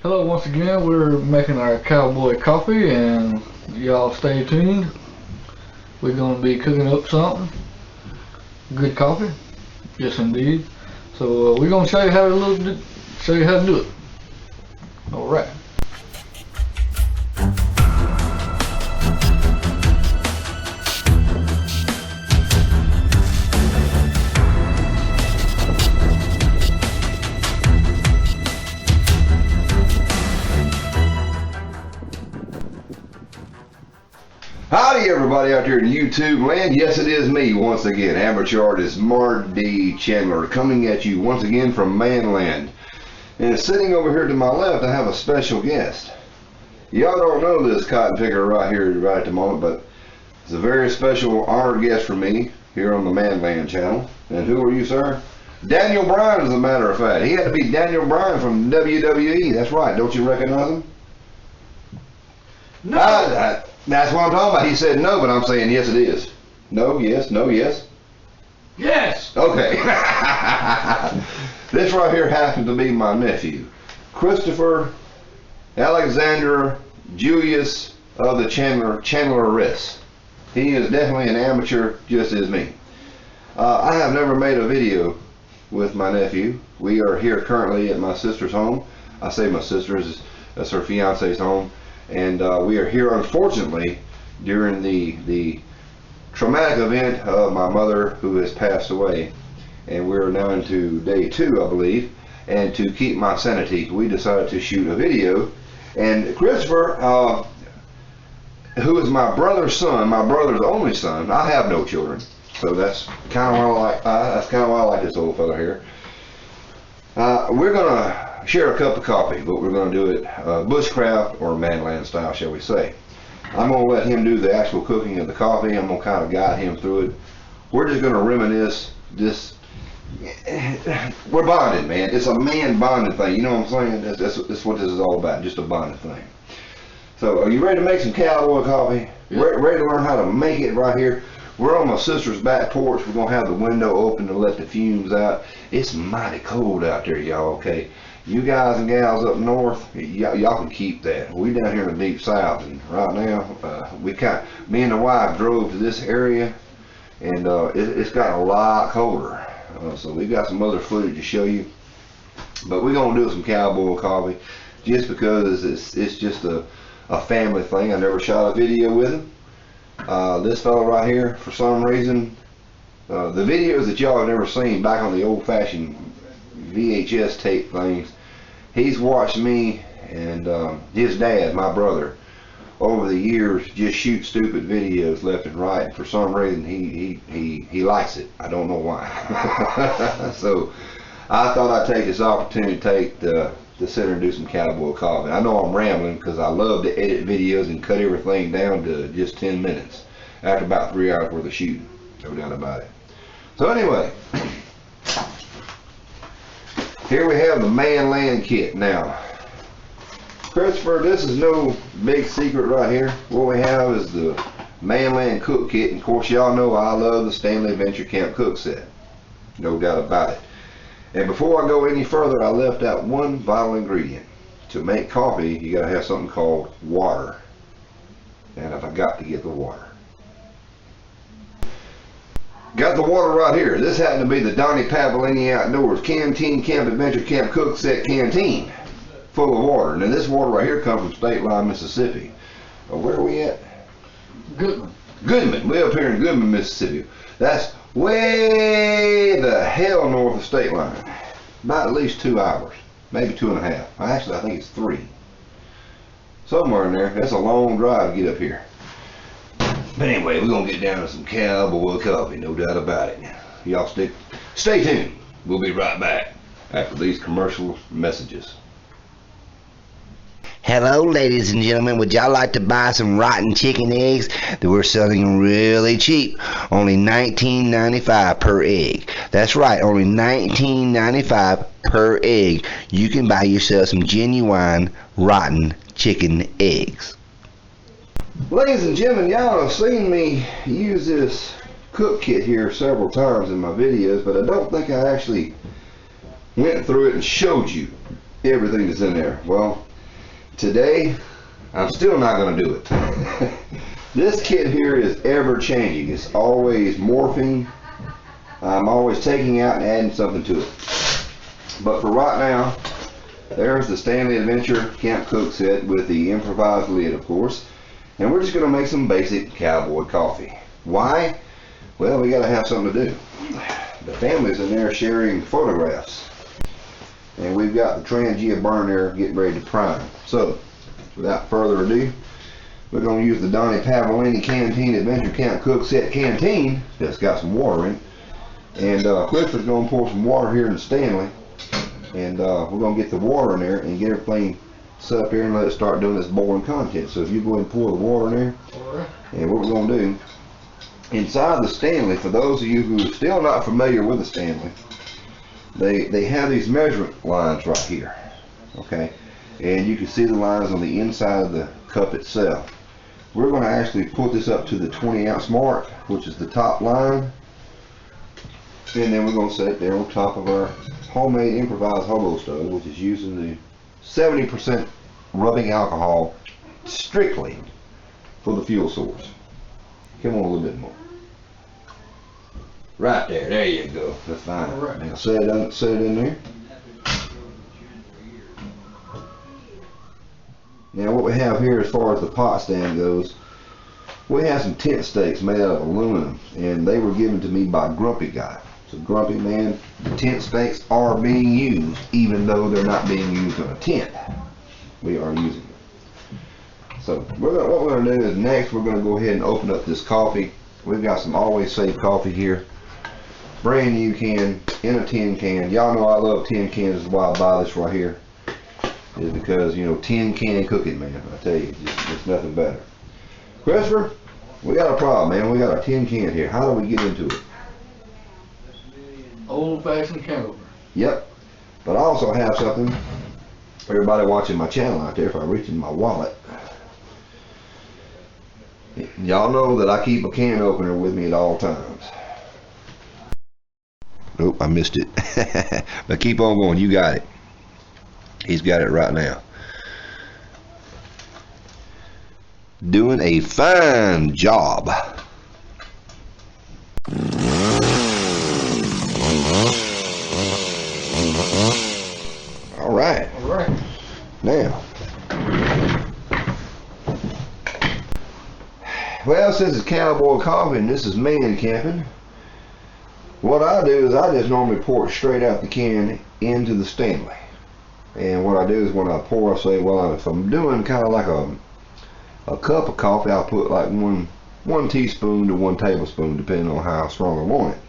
Hello, once again, we're making our Cowboy coffee, and y'all stay tuned. We're going to be cooking up something. Good coffee. Yes, indeed. So we're going to show you how to do it. All right. Howdy everybody out there in YouTube land. Yes, it is me once again, amateur artist Marty Chandler, coming at you once again from ManLand. And sitting over here to my left, I have a special guest. Y'all don't know this cotton picker right here right at the moment, but it's a very special honored guest for me here on the ManLand channel. And who are you, sir? Daniel Bryan, as a matter of fact. He had to be Daniel Bryan from WWE. That's right. Don't you recognize him? No. That's what I'm talking about. He said no, but I'm saying yes, it is. No, yes, no, yes. Yes. Okay. This right here happens to be my nephew, Christopher Alexander Julius of the Chandler. He is definitely an amateur, just as me. I have never made a video with my nephew. We are here currently at my sister's home. I say my sister's, that's her fiance's home. And we are here, unfortunately, during the traumatic event of my mother, who has passed away. And we're now into day 2, I believe. And to keep my sanity, we decided to shoot a video. And Christopher, who is my brother's son, my brother's only son. I have no children, so that's kind of why I like. That's kind of why I like this old fella here. We're gonna share a cup of coffee, but we're going to do it bushcraft or ManLand style, shall we say. I'm going to let him do the actual cooking of the coffee. I'm going to kind of guide him through it. We're just going to reminisce. We're bonded, man. It's a man bonding thing. You know what I'm saying? That's what this is all about, just a bonding thing. So are you ready to make some Cowboy coffee? Yeah. Ready to learn how to make it right here? We're on my sister's back porch. We're going to have the window open to let the fumes out. It's mighty cold out there, y'all, okay? You guys and gals up north, y'all can keep that. We down here in the deep south, and right now, me and the wife drove to this area, and it's gotten a lot colder. So we got some other footage to show you, but we're gonna do some Cowboy coffee, just because it's just a family thing. I never shot a video with him. This fella right here, for some reason, the videos that y'all have never seen back on the old-fashioned VHS tape things, he's watched me and his dad, my brother, over the years just shoot stupid videos left and right. And for some reason he likes it. I don't know why. So I thought I'd take this opportunity to sit here and do some Cowboy coffee. I know I'm rambling because I love to edit videos and cut everything down to just 10 minutes after about 3 hours worth of shooting. No doubt about it. So anyway, here we have the ManLand kit. Now, Christopher, this is no big secret right here. What we have is the ManLand cook kit. And of course, y'all know I love the Stanley Adventure Camp cook set. No doubt about it. And before I go any further, I left out one vital ingredient. To make coffee, you gotta have something called water. And I forgot to get the water. Got the water right here. This happened to be the Donnie Pavellini Outdoors Canteen Camp Adventure Camp Cook Set Canteen, full of water. And then this water right here comes from State Line, Mississippi. Where are we at? Goodman. Way up here in Goodman, Mississippi. That's way the hell north of State Line. About at least 2 hours, maybe 2.5. Actually, I think it's 3. Somewhere in there. That's a long drive to get up here. But anyway, we're going to get down to some Cowboy coffee, no doubt about it. Y'all stay tuned. We'll be right back after these commercial messages. Hello, ladies and gentlemen. Would y'all like to buy some rotten chicken eggs that we're selling really cheap? Only $19.95 per egg. That's right, only $19.95 per egg. You can buy yourself some genuine rotten chicken eggs. Ladies and gentlemen, y'all have seen me use this cook kit here several times in my videos, but I don't think I actually went through it and showed you everything that's in there. Well, today I'm still not going to do it. This kit here is ever changing. It's always morphing. I'm always taking out and adding something to it. But for right now, there's the Stanley Adventure Camp Cook set with the improvised lid, of course. And we're just going to make some basic cowboy coffee. Why? Well, we got to have something to do. The family's in there sharing photographs. And we've got the Trangia burn there getting ready to prime. So, without further ado, we're going to use the Donnie Pavellini Canteen Adventure Camp Cook Set Canteen that's got some water in it. And Clifford's going to pour some water here in the Stanley. And we're going to get the water in there and get everything set up here and let it start doing this boiling content. So if you go ahead and pour the water in there. And what we're going to do, inside the Stanley, for those of you who are still not familiar with the Stanley, they have these measurement lines right here. Okay? And you can see the lines on the inside of the cup itself. We're going to actually put this up to the 20-ounce mark, which is the top line. And then we're going to set it there on top of our homemade improvised hobo stove, which is using the 70% rubbing alcohol strictly for the fuel source. Come on a little bit more. Right there, there you go. That's fine. Right. Now set it in there. Now what we have here as far as the pot stand goes, we have some tent stakes made out of aluminum, and they were given to me by Grumpy Guy. So Grumpy Man, the tent stakes are being used, even though they're not being used on a tent. We are using them. So what we're going to do is next we're going to go ahead and open up this coffee. We've got some Always Safe coffee here. Brand new can, in a tin can. Y'all know I love tin cans, is why I buy this right here. Is because, you know, tin can cooking, man. I tell you, it's nothing better. Christopher, we got a problem, man. We got a tin can here. How do we get into it? Old-fashioned can opener. Yep. But I also have something for everybody watching my channel out there. If I reach in my wallet, y'all know that I keep a can opener with me at all times. Nope, I missed it. But keep on going. You got it. He's got it right now. Doing a fine job. All right. All right. Now, well, since it's cowboy coffee and this is man camping, what I do is I just normally pour it straight out the can into the Stanley. And what I do is when I pour, I say, well, if I'm doing kind of like a cup of coffee, I'll put like one teaspoon to 1 tablespoon, depending on how strong I want it.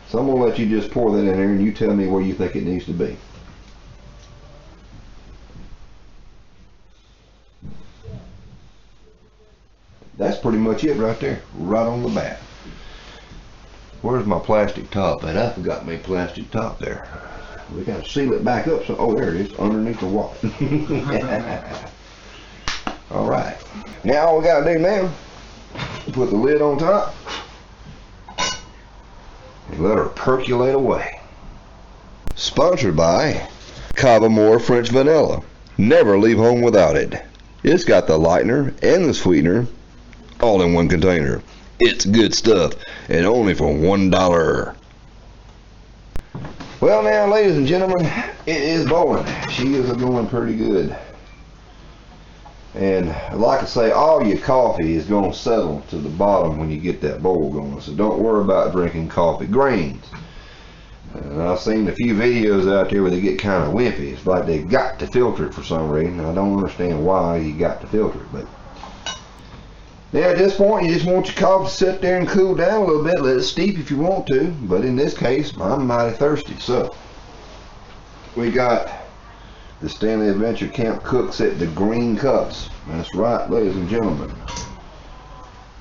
So I'm going to let you just pour that in there and you tell me where you think it needs to be. That's pretty much it right there, right on the bat. Where's my plastic top? And I forgot my plastic top there. We got to seal it back up. So, oh, there it is, underneath the wall. All right. Now all we got to do now, put the lid on top and let her percolate away. Sponsored by Cowboy French Vanilla. Never leave home without it. It's got the lightener and the sweetener all in one container. It's good stuff, and only for $1. Well now, ladies and gentlemen, it is boiling. She is going pretty good. And like I say, all your coffee is going to settle to the bottom when you get that boil going. So don't worry about drinking coffee grains. And I've seen a few videos out there where they get kind of wimpy. It's like they've got to filter it for some reason. I don't understand why you got to filter it, but now at this point you just want your coffee to sit there and cool down a little bit. Let it steep if you want to, but in this case I'm mighty thirsty. So we got the Stanley Adventure Camp Cook Set, the green cups. That's right, ladies and gentlemen,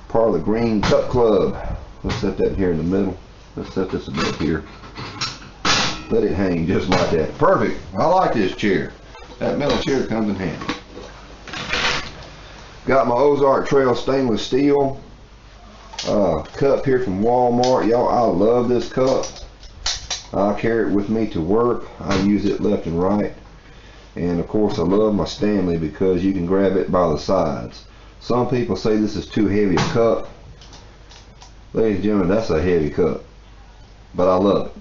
part of the Green Cup Club. Let's set that here in the middle. Let's set this a bit here. Let it hang just like that. Perfect. I like this chair. That metal chair comes in handy. Got my Ozark Trail stainless steel cup here from Walmart. Y'all, I love this cup. I carry it with me to work. I use it left and right. And of course I love my Stanley because you can grab it by the sides. Some people say this is too heavy a cup. Ladies and gentlemen, that's a heavy cup. But I love it.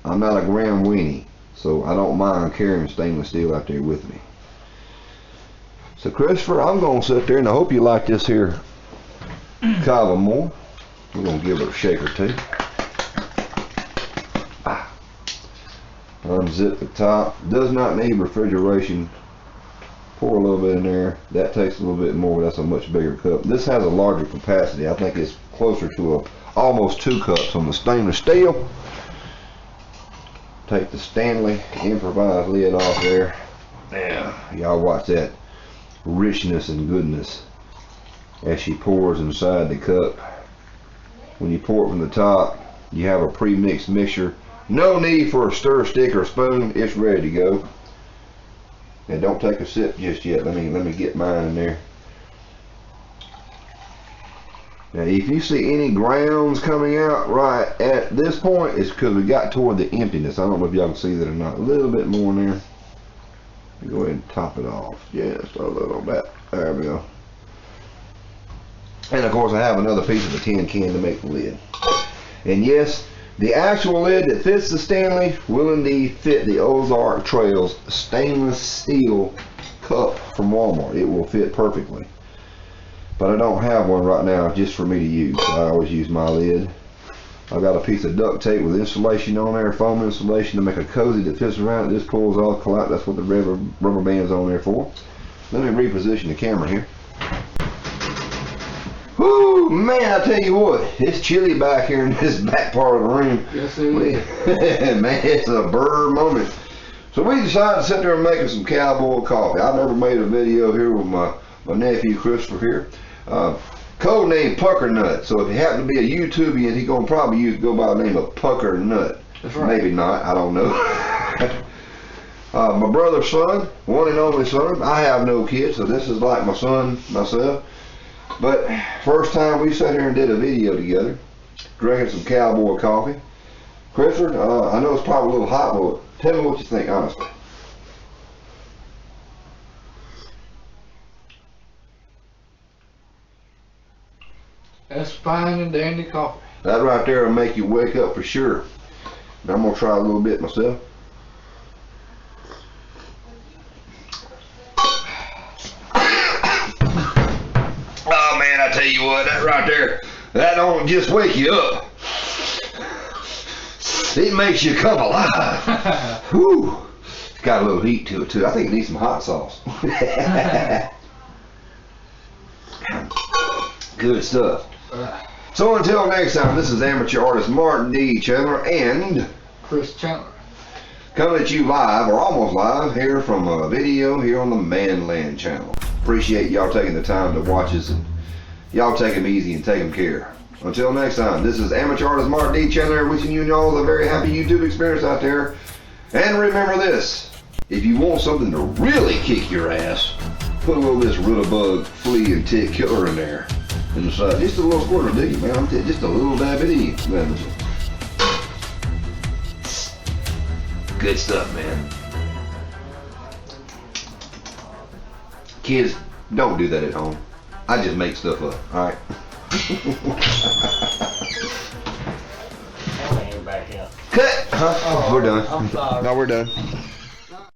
I'm not a gram weenie, so I don't mind carrying stainless steel out there with me. So Christopher, I'm going to sit there, and I hope you like this here Cowboy more. We're going to give it a shake or two. Unzip the top. Does not need refrigeration. Pour a little bit in there. That takes a little bit more. That's a much bigger cup. This has a larger capacity. I think it's closer to almost 2 cups on the stainless steel. Take the Stanley improvised lid off there. Yeah, y'all watch that richness and goodness as she pours inside the cup. When you pour it from the top, you have a pre-mixed mixture. No need for a stir stick or spoon. It's ready to go. And don't take a sip just yet. Let me get mine in there. Now if you see any grounds coming out right at this point, it's because we got toward the emptiness. I don't know if y'all can see that or not. A little bit more in there. Go ahead and top it off. Just a little bit. There we go. And of course I have another piece of a tin can to make the lid. And yes, the actual lid that fits the Stanley will indeed fit the Ozark Trails stainless steel cup from Walmart. It will fit perfectly. But I don't have one right now just for me to use. I always use my lid. I've got a piece of duct tape with insulation on there, foam insulation to make a cozy that fits around it. This pulls all collapse. That's what the rubber band's on there for. Let me reposition the camera here. Whoo, man, I tell you what, it's chilly back here in this back part of the room. Yes, it is. Man, it's a bird moment. So we decided to sit there and make some Cowboy coffee. I've never made a video here with my nephew Christopher here. Code name Puckernut. So if you happen to be a YouTuber, he's gonna probably go by the name of Puckernut. That's right. Maybe not. I don't know. My brother's son, one and only son. I have no kids, so this is like my son myself. But first time we sat here and did a video together, drinking some Cowboy coffee. Christopher, I know it's probably a little hot, but tell me what you think, honestly. That's fine and dandy coffee. That right there will make you wake up for sure. Now I'm gonna try a little bit myself. Oh man, I tell you what, that right there, that don't just wake you up. It makes you come alive. Whew. It's got a little heat to it too. I think it needs some hot sauce. Good stuff. So until next time, this is amateur artist Martin D. Chandler and Chris Chandler. coming at you live, or almost live, here from a video here on the ManLand channel. Appreciate y'all taking the time to watch us, and y'all take them easy and take them care. Until next time, this is amateur artist Martin D. Chandler wishing you all a very happy YouTube experience out there. And remember this, if you want something to really kick your ass, put a little of this Rid-a-Bug flea and tick killer in there. And just a little squirt will do you, man. Just a little dab it in. Good stuff, man. Kids, don't do that at home. I just make stuff up, alright? Cut! Huh? Oh, We're done. I'm sorry. No, we're done.